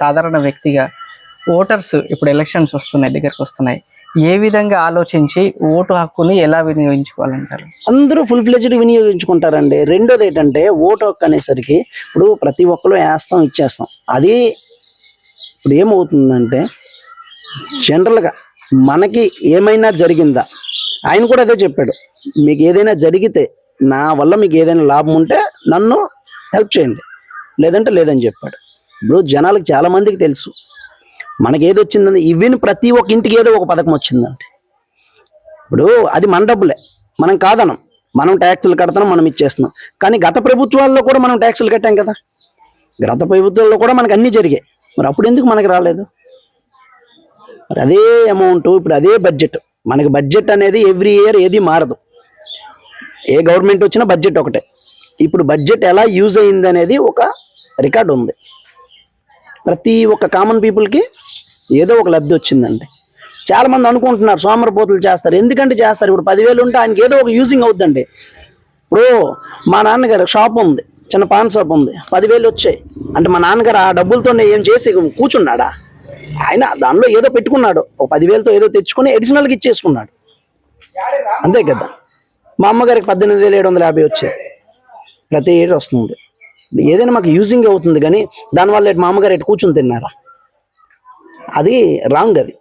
సాధారణ వ్యక్తిగా ఓటర్స్ ఇప్పుడు ఎలక్షన్స్ దగ్గరకు వస్తున్నాయి, ఏ విధంగా ఆలోచించి ఓటు హక్కుని ఎలా వినియోగించుకోవాలంటారు? అందరూ ఫుల్ ఫ్లెడ్జ్డ్ వినియోగించుకుంటారండి. రెండోది ఏంటంటే ఓటు హక్కు అనేసరికి ఇప్పుడు ప్రతి ఒక్కరు వేస్తాం ఇచ్చేస్తాం. అది ఇప్పుడు ఏమవుతుందంటే జనరల్గా మనకి ఏమైనా జరిగిందా, ఆయన కూడా అదే చెప్పాడు, మీకు ఏదైనా జరిగితే నా వల్ల మీకు ఏదైనా లాభం ఉంటే నన్ను హెల్ప్ చేయండి, లేదంటే లేదని చెప్పాడు. ఇప్పుడు జనాలకు చాలామందికి తెలుసు మనకి ఏది వచ్చిందని. ఈవెన్ ప్రతి ఒక్క ఇంటికి ఏదో ఒక పథకం వచ్చిందండి. ఇప్పుడు అది మన డబ్బులే, మనం కాదనం, మనం ట్యాక్సులు కడతాం, మనం ఇచ్చేస్తున్నాం. కానీ గత ప్రభుత్వాల్లో కూడా మనం ట్యాక్సులు కట్టాం కదా, గత ప్రభుత్వాల్లో కూడా మనకు అన్నీ జరిగాయి. మరి అప్పుడు ఎందుకు మనకి రాలేదు? మరి అదే అమౌంట్ ఇప్పుడు అదే బడ్జెట్, మనకి బడ్జెట్ అనేది ఎవ్రీ ఇయర్ ఏది మారదు, ఏ గవర్నమెంట్ వచ్చినా బడ్జెట్ ఒకటే. ఇప్పుడు బడ్జెట్ ఎలా యూజ్ అయింది అనేది ఒక రికార్డు ఉంది. ప్రతి ఒక్క కామన్ పీపుల్కి ఏదో ఒక లబ్ధి వచ్చిందండి. చాలామంది అనుకుంటున్నారు సోమరిపోతులు చేస్తారు. ఎందుకంటే చేస్తారు, ఇప్పుడు 10,000 ఉంటే ఆయనకి ఏదో ఒక యూజింగ్ అవుద్దండి. ఇప్పుడు మా నాన్నగారు షాప్ ఉంది, చిన్న పాన్ షాప్ ఉంది, 10,000 వచ్చాయి అంటే మా నాన్నగారు ఆ డబ్బులతో ఏం చేసి కూర్చున్నాడా? ఆయన దానిలో ఏదో పెట్టుకున్నాడు, ఒక 10,000తో ఏదో తెచ్చుకొని అడిషనల్గా ఇచ్చేసుకున్నాడు, అంతే కదా. మా అమ్మగారికి 18,750 వచ్చేది, ప్రతి ఏడు వస్తుంది. ఏదైనా మాకు యూజింగ్ అవుతుంది, కానీ దానివల్ల మా అమ్మగారు ఎటు కూర్చొని తిన్నారా? అది రాంగ్. అది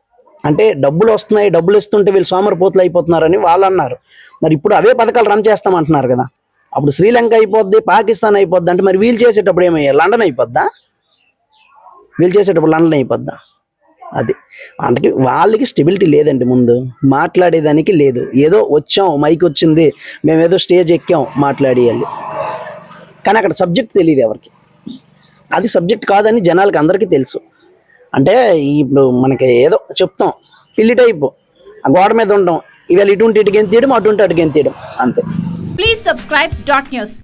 అంటే డబ్బులు వస్తున్నాయి, డబ్బులు ఇస్తుంటే వీళ్ళు సోమరిపోతులు అయిపోతున్నారని వాళ్ళు అన్నారు. మరి ఇప్పుడు అవే పథకాలు రన్ చేస్తామంటున్నారు కదా. అప్పుడు శ్రీలంక అయిపోద్ది, పాకిస్తాన్ అయిపోద్ది అంటే మరి వీళ్ళు చేసేటప్పుడు ఏమయ్యా, లండన్ అయిపోద్దా? వీళ్ళు చేసేటప్పుడు లండన్ అయిపోద్దా? అది అంటే వాళ్ళకి స్టెబిలిటీ లేదండి, ముందు మాట్లాడేదానికి లేదు. ఏదో వచ్చాం, మైక్ వచ్చింది, మేము ఏదో స్టేజ్ ఎక్కాం మాట్లాడేయాలి, కానీ అక్కడ సబ్జెక్ట్ తెలియదు ఎవరికి. అది సబ్జెక్ట్ కాదని జనాలకి అందరికీ తెలుసు. అంటే ఇప్పుడు మనకి ఏదో చెప్తాం, పిల్లి టైపు ఆ గోడ మీద ఉండడం, ఇవాళ ఇటువంటి ఇటుకేం తీయడం, అటువంటి అటుకేం తీయడం, అంతే. Please subscribe .news.